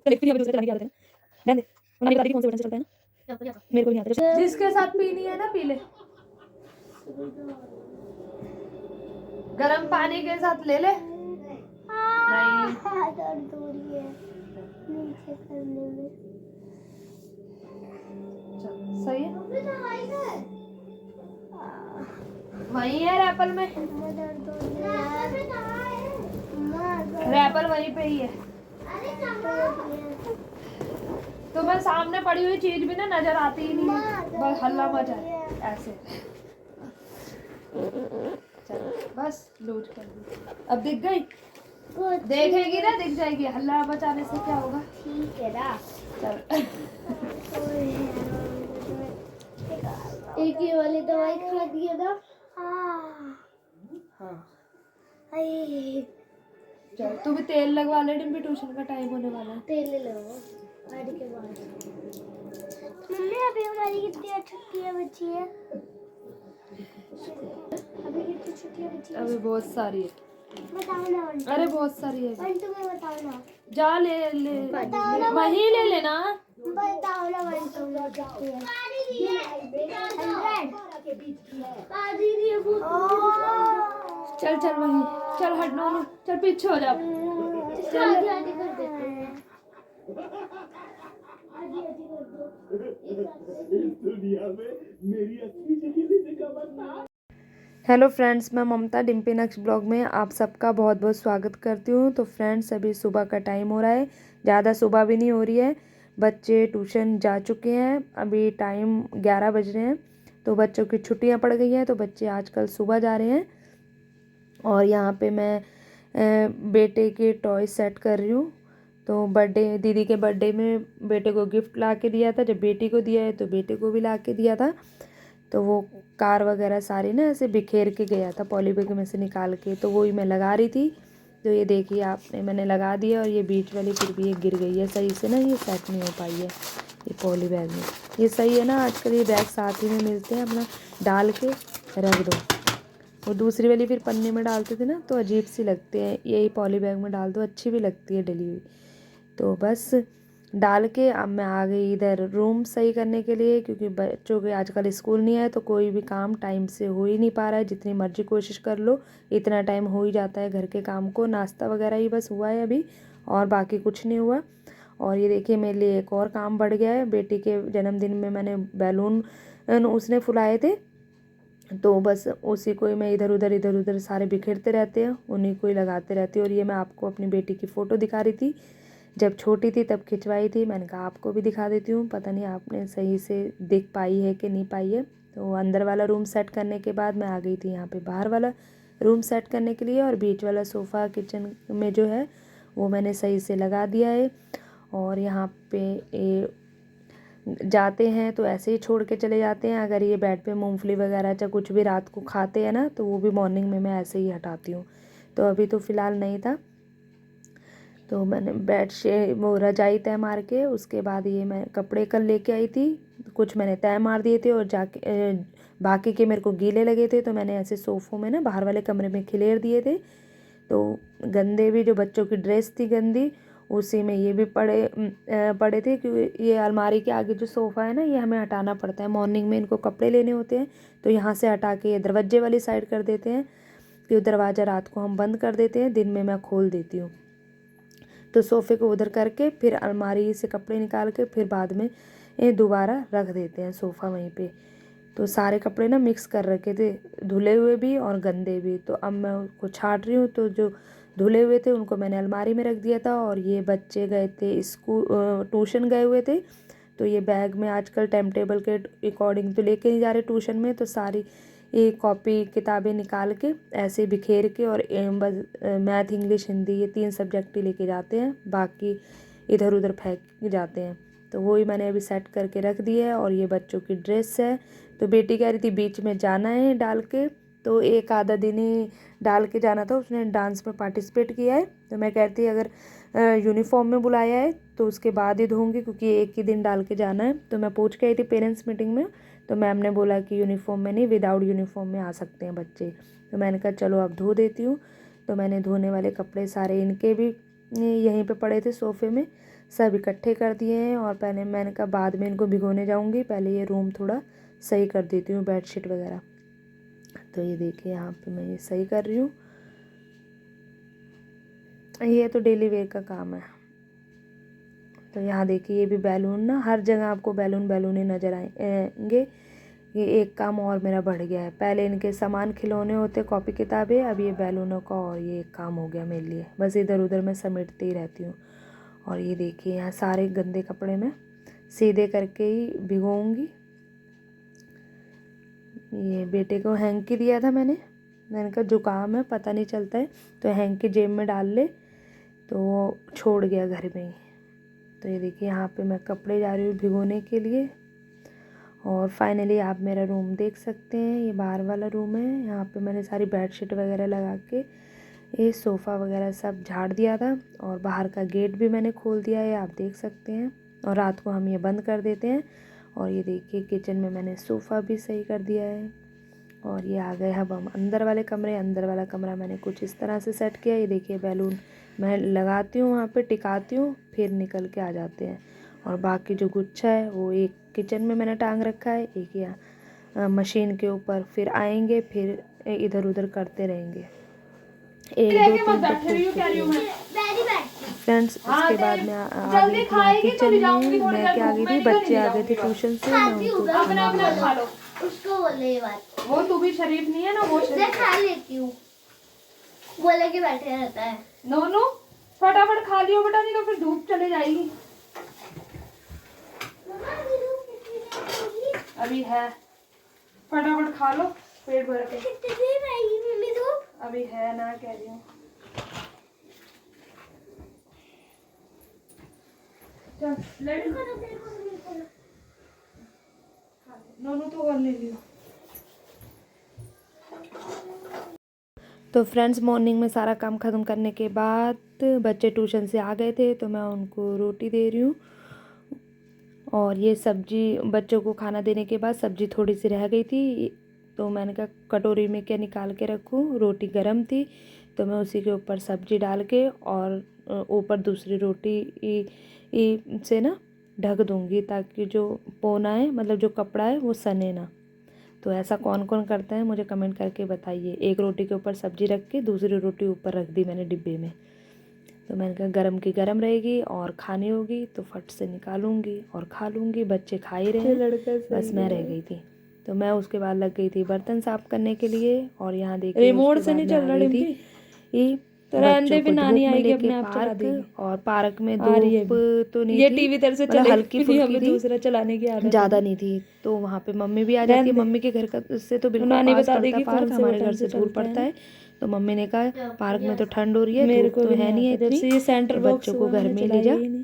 चल एक भी अभी दूसरा चलाने की आदत है ना, रहने दे। मम्मी बता रही थी कौन से बटन से चलता है ना, मेरे को नहीं आता। जिसके साथ पीनी है ना पी ले, गर्म पानी के साथ ले ले। नहीं दर्द हो रही है नीचे करने में। सही है, वही है रैपल में, दर्द हो रही है, रैपल वहीं पे ही है। तुम्हें सामने पड़ी हुई चीज भी ना नजर आती ही नहीं है, बस हल्ला मचा है ऐसे। चल बस लूज कर दी, अब दिख गई, देखेगी ना दिख जाएगी, हल्ला मचाने से क्या होगा। ठीक है ना। चल एक ये वाली दवाई खा दी है ना। हाँ आई चल तू भी तेल लगवा ले, डिम्पी ट्यूशन का टाइम होने वाला है। तेल ले लो आने के बाद। मम्मी अभी हमारी कितनी छुट्टियां बची है? अभी कितनी छुट्टियां बची है? अभी बहुत सारी है, बताओ ना। अरे बहुत सारी है। वन टू में बताओ ना। जा ले ले, बताओ ना। वही ले लेना। बताओ ना वन टू में कितनी है? 100। चल चल वही, चल हट नो, चल पीछे हो जा। चल आधी आधी कर देते हैं। हेलो फ्रेंड्स, मैं ममता डिम्पी नेक्स्ट ब्लॉग में आप सबका बहुत बहुत स्वागत करती हूँ। तो फ्रेंड्स अभी सुबह का टाइम हो रहा है, ज़्यादा सुबह भी नहीं हो रही है, बच्चे ट्यूशन जा चुके हैं, अभी टाइम 11 बज रहे हैं। तो बच्चों की छुट्टियाँ पड़ गई हैं तो बच्चे आजकल सुबह जा रहे हैं। और यहाँ पे मैं बेटे के टॉय सेट कर रही हूँ। तो बर्थडे, दीदी के बर्थडे में बेटे को गिफ्ट ला के दिया था, जब बेटी को दिया है तो बेटे को भी ला के दिया था। तो वो कार वगैरह सारी ना ऐसे बिखेर के गया था पॉली बैग में से निकाल के, तो वही मैं लगा रही थी। तो ये देखिए आपने, मैंने लगा दिया और ये बीच वाली फिर भी ये गिर गई है सही से ना, ये सेट नहीं हो पाई है ये पॉली बैग में। ये सही है ना, आजकल ये बैग साथ ही में मिलते हैं, अपना डाल के रख दो। वो दूसरी वाली फिर पन्ने में डालते थे ना तो अजीब सी लगती है, यही पॉली बैग में डाल दो, अच्छी भी लगती है डली हुई। तो बस डाल के अब मैं आ गई इधर रूम सही करने के लिए, क्योंकि बच्चों के आजकल स्कूल नहीं है तो कोई भी काम टाइम से हो ही नहीं पा रहा है, जितनी मर्जी कोशिश कर लो इतना टाइम हो ही जाता है घर के काम को। नाश्ता वगैरह ही बस हुआ है अभी, और बाकी कुछ नहीं हुआ। और ये देखिए मेरे लिए एक और काम बढ़ गया है, बेटी के जन्मदिन में मैंने बैलून उसने फुलाए थे, तो बस उसी को ही मैं इधर उधर सारे बिखेरते रहते हैं, उन्हीं को ही लगाते रहती हूँ। और ये मैं आपको अपनी बेटी की फ़ोटो दिखा रही थी, जब छोटी थी तब खिंचवाई थी, मैंने कहा आपको भी दिखा देती हूँ, पता नहीं आपने सही से देख पाई है कि नहीं पाई है। तो अंदर वाला रूम सेट करने के बाद मैं आ गई थी यहाँ पे बाहर वाला रूम सेट करने के लिए, और बीच वाला सोफ़ा किचन में जो है वो मैंने सही से लगा दिया है। और यहाँ पे जाते हैं तो ऐसे ही छोड़ के चले जाते हैं, अगर ये बेड पे मूंगफली वगैरह चाहे कुछ भी रात को खाते हैं ना तो वो भी मॉर्निंग में मैं ऐसे ही हटाती हूँ। तो अभी तो फ़िलहाल नहीं था, तो मैंने बेड से वो रजाई तय मार के उसके बाद ये मैं कपड़े कल लेके आई थी, कुछ मैंने तय मार दिए थे और जाके बाकी के मेरे को गीले लगे थे तो मैंने ऐसे सोफ़ों में ना बाहर वाले कमरे में खिलेर दिए थे। तो गंदे भी जो बच्चों की ड्रेस थी गंदी, उसी में ये भी पड़े थे, क्योंकि ये अलमारी के आगे जो सोफ़ा है ना ये हमें हटाना पड़ता है, मॉर्निंग में इनको कपड़े लेने होते हैं तो यहाँ से हटा के ये दरवाजे वाली साइड कर देते हैं, क्योंकि दरवाज़ा रात को हम बंद कर देते हैं, दिन में मैं खोल देती हूँ। तो सोफ़े को उधर करके फिर अलमारी से कपड़े निकाल के फिर बाद में दोबारा रख देते हैं सोफ़ा वहीं पे। तो सारे कपड़े ना मिक्स कर रखे थे, धुले हुए भी और गंदे भी, तो अब मैं उसको छाट रही हूँ। तो जो धुले हुए थे उनको मैंने अलमारी में रख दिया था, और ये बच्चे गए थे स्कूल, ट्यूशन गए हुए थे, तो ये बैग में आजकल टाइम टेबल के अकॉर्डिंग तो लेके नहीं जा रहे ट्यूशन में, तो सारी ये कॉपी किताबें निकाल के ऐसे बिखेर के, और बस मैथ इंग्लिश हिंदी ये 3 सब्जेक्ट ही लेके जाते हैं, बाकी इधर उधर फेंक जाते हैं। तो वही मैंने अभी सेट करके रख दिया है। और ये बच्चों की ड्रेस है, तो बेटी कह रही थी बीच में जाना है डाल के, तो एक आधा दिन ही डाल के जाना था, उसने डांस में पार्टिसिपेट किया है। तो मैं कहती अगर यूनिफॉर्म में बुलाया है तो उसके बाद ही धोऊंगी, क्योंकि एक ही दिन डाल के जाना है। तो मैं पूछ के आई थी पेरेंट्स मीटिंग में, तो मैम ने बोला कि यूनिफॉर्म में नहीं, विदाउट यूनिफॉर्म में आ सकते हैं बच्चे। तो मैंने कहा चलो अब धो देती हूँ। तो मैंने धोने वाले कपड़े सारे इनके भी यहीं पे पड़े थे सोफ़े में, सब इकट्ठे कर दिए हैं। और पहले मैंने कहा बाद में इनको भिगोने जाऊंगी, पहले ये रूम थोड़ा सही कर देती हूँ, बेडशीट वगैरह। तो ये देखिए यहाँ पे मैं ये सही कर रही हूँ। ये तो डेली वेयर का काम है। तो यहाँ देखिए ये भी बैलून ना, हर जगह आपको बैलून बैलून ही नज़र आएंगे। ये एक काम और मेरा बढ़ गया है। पहले इनके सामान खिलौने होते, कॉपी किताबें, अब ये बैलूनों का और ये एक काम हो गया मेरे लिए। बस इधर उधर मैं समेटती ही रहती हूँ। और ये देखिए यहाँ सारे गंदे कपड़े मैं सीधे करके ही भिगोऊंगी। ये बेटे को हैंकी दिया था मैंने कहा जुकाम है, पता नहीं चलता है, तो हैंकी जेब में डाल ले, तो वो छोड़ गया घर में ही। तो ये देखिए यहाँ पे मैं कपड़े जा रही हूँ भिगोने के लिए। और फाइनली आप मेरा रूम देख सकते हैं, ये बाहर वाला रूम है। यहाँ पे मैंने सारी बेडशीट वगैरह लगा के ये सोफ़ा वगैरह सब झाड़ दिया था। और बाहर का गेट भी मैंने खोल दिया है, आप देख सकते हैं। और रात को हम ये बंद कर देते हैं। और ये देखिए किचन में मैंने सोफ़ा भी सही कर दिया है। और ये आ गए अब हम अंदर वाले कमरे। अंदर वाला कमरा मैंने कुछ इस तरह से सेट किया। ये देखिए बैलून मैं लगाती हूँ वहाँ पे, टिकाती हूँ, फिर निकल के आ जाते हैं। और बाकी जो गुच्छा है वो एक किचन में मैंने टांग रखा है, एक यहाँ मशीन के ऊपर। फिर आएंगे, फिर इधर उधर करते रहेंगे। एक दो तीन फ्रेंड्स। उसके बाद में आ गई थी किचन में। मैं क्या आ गई थी, बच्चे आ गए थे ट्यूशन से, मैं उनको खाना दिया। उसको बोले ये बात, वो तू भी शरीफ नहीं है ना, वो मैं खा लेती हूँ, बोले के बैठे रहता है। नोनू फटाफट खा लियो बेटा, नहीं तो फिर धूप चले जाएगी। अभी है, फटाफट खा लो पेट भर के। कितनी रहेगी मम्मी धूप? अभी है ना, कह रही हूँ। चल ले नोनू तो और ले लियो। तो फ्रेंड्स मॉर्निंग में सारा काम ख़त्म करने के बाद बच्चे ट्यूशन से आ गए थे, तो मैं उनको रोटी दे रही हूँ। और ये सब्जी बच्चों को खाना देने के बाद सब्जी थोड़ी सी रह गई थी, तो मैंने कहा कटोरी में क्या निकाल के रखूँ। रोटी गर्म थी, तो मैं उसी के ऊपर सब्जी डाल के और ऊपर दूसरी रोटी से ना ढक दूँगी, ताकि जो पोना है, मतलब जो कपड़ा है, वो सने ना। तो ऐसा कौन कौन करता है मुझे कमेंट करके बताइए। एक रोटी के ऊपर सब्जी रख के दूसरी रोटी ऊपर रख दी मैंने डिब्बे में। तो मैंने कहा गरम की गरम रहेगी, और खानी होगी तो फट से निकालूंगी और खा लूँगी। बच्चे खा ही रहे हैं, बस मैं रह गई थी। तो मैं उसके बाद लग गई थी बर्तन साफ करने के लिए। और यहाँ देखिए रिमोट से नहीं चल रहा डिम्पी, तो रहने भी नानी आएगी अपने आप चला देगी। और पार्क में आ रही है धूप तो नहीं ये थी, टीवी तरह से मतलब चले, हल्की फुल्की थी, दूसरा चलाने की आदत ज़्यादा नहीं थी। तो वहाँ पे मम्मी भी आ जाती है। मम्मी के घर का से तो बिल्कुल नानी पास बता पड़ता देगी पार्क, कौन से हमारे बटन घर से से दूर चलता है पड़ता है। तो मम्मी ने कहा पार्क में तो ठंड हो रही है, मेरे धूप को तो भी है नहीं आता, जब से ये सेंटर तो बॉक्स बच्चों को हुआ घर मैंने में ले जा। चलाया ही नहीं।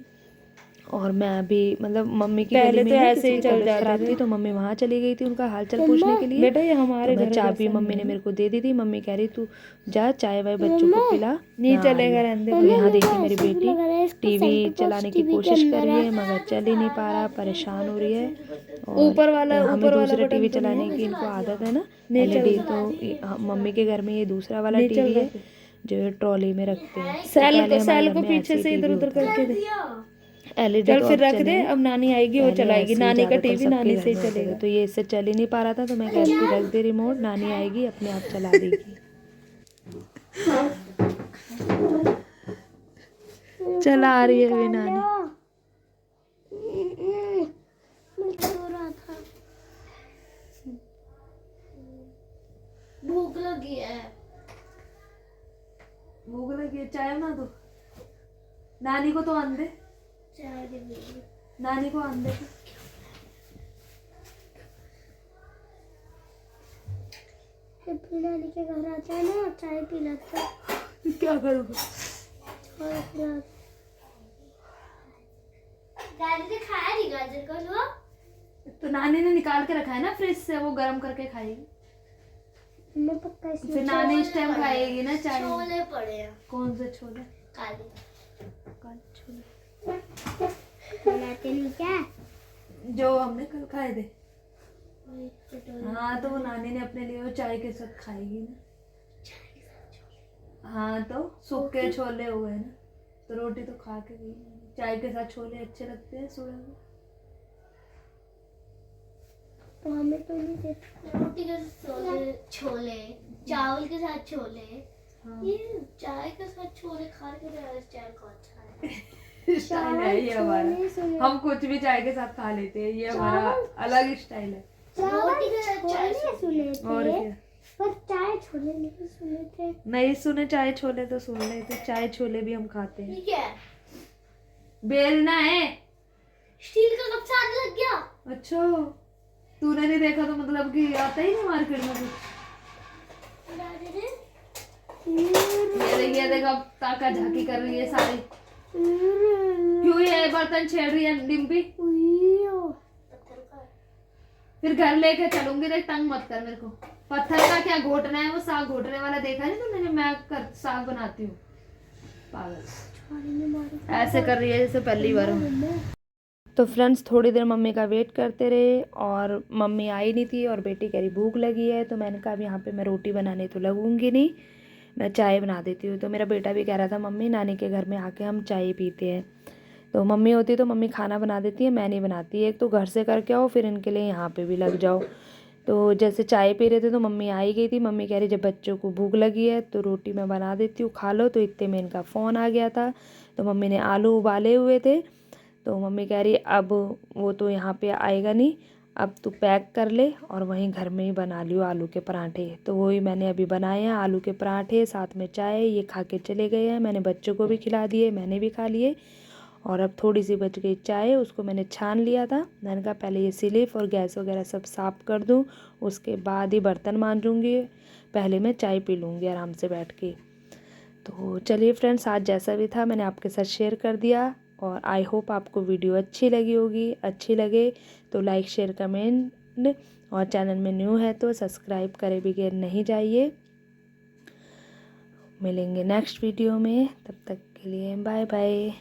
और मैं अभी मतलब मम्मी की पहले गली में तो ही ना ऐसे ही किसी की चल तबीयत जाते खराब थे। थी, तो मम्मी वहाँ चली गई थी उनका हालचाल पूछने के लिए। बेटा ये तो हमारे मैं घर चाबी जैसा मम्मी नहीं ने है। मेरे को दे दी थी। मम्मी कह रही तू जा चाय वाय बच्चों को पिला, नहीं मैं आ रही चलेगा, हूँ। रहने तो दे। यहाँ देखिए मेरी बेटी टीवी चलाने की कोशिश कर रही है, मगर चल ही नहीं पा रहा, परेशान हो रही है। और ऊपर वाला दूसरे बटन टीवी तो नहीं चलाने है, की इनको आदत है ना, नहीं एलईडी। चल तो मम्मी के घर में ये दूसरा वाला नहीं चल टीवी रहा है फिर। जो ये ट्रॉली में रखते हैं। तो सेल पहले को हमारे सेल घर को में पीछे ऐसे से ही इधर टीवी उधर होता था। करके दे। एलईडी चल तो फिर अब रख चले दे, हैं, अब नानी आएगी वो पहले चलाएगी। ऐसे ही नानी का ज़्यादातर टीवी सबके नानी घर से ही में होते थे। चलेगा। तो ये इससे चल ही नहीं पा रहा था, तो मैं कहती थी रख दे रिमोट, नानी आएगी अपने आप चला देगी। चला आ रही है अभी नानी। भूख लगी है। भूख लगी है, चाय बना दो। नानी को तो आन दे, चाय दे दीजिए। नानी को आन दे। फिर नानी के घर आता है ना, चाय पिलाता है। क्या करोगे? और फिर दादी ने खाया नहीं गाजर का हलवा। तो नानी ने निकाल के रखा है ना फ्रिज से, वो गर्म करके खाएगी। मैं पक्का इसमें फिर नानी इस टाइम खाएगी ना चाय। छोले पड़े हैं, कौन से छोले? काले। काले छोले बनाते नहीं क्या? जो हमने कल खाए थे। वही कटोरी। हाँ तो वो नानी ने अपने लिए वो चाय के साथ खाएगी ना। हाँ तो सूखे छोले हो गए ना, तो रोटी तो खा के गई। चाय के साथ छोले अच्छे लगते हैं सुबह में। तो हमें तो नहीं देते। रोटी के साथ छोले, चावल के साथ छोले, ये चाय के साथ छोले खा के चाय को अच्छा है। स्टाइल है ये हमारा, हम कुछ भी चाय के साथ खा लेते हैं, ये हमारा अलग स्टाइल है। रोटी के साथ चाय सुने और थे, क्या, पर चाय छोले नहीं सुने थे। नहीं सुने चाय छोले तो सुन लेते, चाय छोले भी हम खाते हैं। ठीक है, बेलना है। स्टील का कप साथ लग गया। अच्छा, तूने नहीं देखा तो मतलब कि आता ही नहीं मार्केट में कुछ। ये देख अब ताका झाकी कर रही है सारी। क्यों ये बर्तन छेड़ रही है डिम्पी? फिर घर लेके चलूंगी, देख तंग मत कर मेरे को। पत्थर का क्या घोटना है, वो साग घोटने वाला देखा नहीं तुमने? मैं साग बनाती हूँ, पागल ऐसे कर रही है जैसे पहली बार हो। तो फ्रेंड्स थोड़ी देर मम्मी का वेट करते रहे और मम्मी आई नहीं थी और बेटी कह रही भूख लगी है, तो मैंने कहा अब यहाँ पे मैं रोटी बनाने तो लगूंगी नहीं, मैं चाय बना देती हूँ। तो मेरा बेटा भी कह रहा था मम्मी नानी के घर में आके हम चाय पीते हैं। तो मम्मी होती तो मम्मी खाना बना देती है, मैं नहीं बनाती। एक तो घर से करके आओ, फिर इनके लिए यहाँ पे भी लग जाओ। तो जैसे चाय पी रहे थे तो मम्मी आई गई थी। मम्मी कह रही जब बच्चों को भूख लगी है तो रोटी मैं बना देती हूँ, खा लो। तो इतने में इनका फ़ोन आ गया था। तो मम्मी ने आलू उबाले हुए थे, तो मम्मी कह रही अब वो तो यहाँ पे आएगा नहीं, अब तू पैक कर ले और वहीं घर में ही बना लियो आलू के पराठे। तो वही मैंने अभी बनाए हैं, आलू के पराठे साथ में चाय। ये खा के चले गए हैं, मैंने बच्चों को भी खिला दिए, मैंने भी खा लिए। और अब थोड़ी सी बच गई चाय, उसको मैंने छान लिया था। मैंने कहा पहले ये स्लिप और गैस वगैरह सब साफ़ कर दूँ, उसके बाद ही बर्तन मांजूँगी, पहले मैं चाय पी लूँगी आराम से बैठ के। तो चलिए फ्रेंड्स, आज जैसा भी था मैंने आपके साथ शेयर कर दिया और आई होप आपको वीडियो अच्छी लगी होगी। अच्छी लगे तो लाइक शेयर कमेंट, और चैनल में न्यू है तो सब्सक्राइब करे बगैर नहीं जाइए। मिलेंगे नेक्स्ट वीडियो में, तब तक के लिए बाय बाय।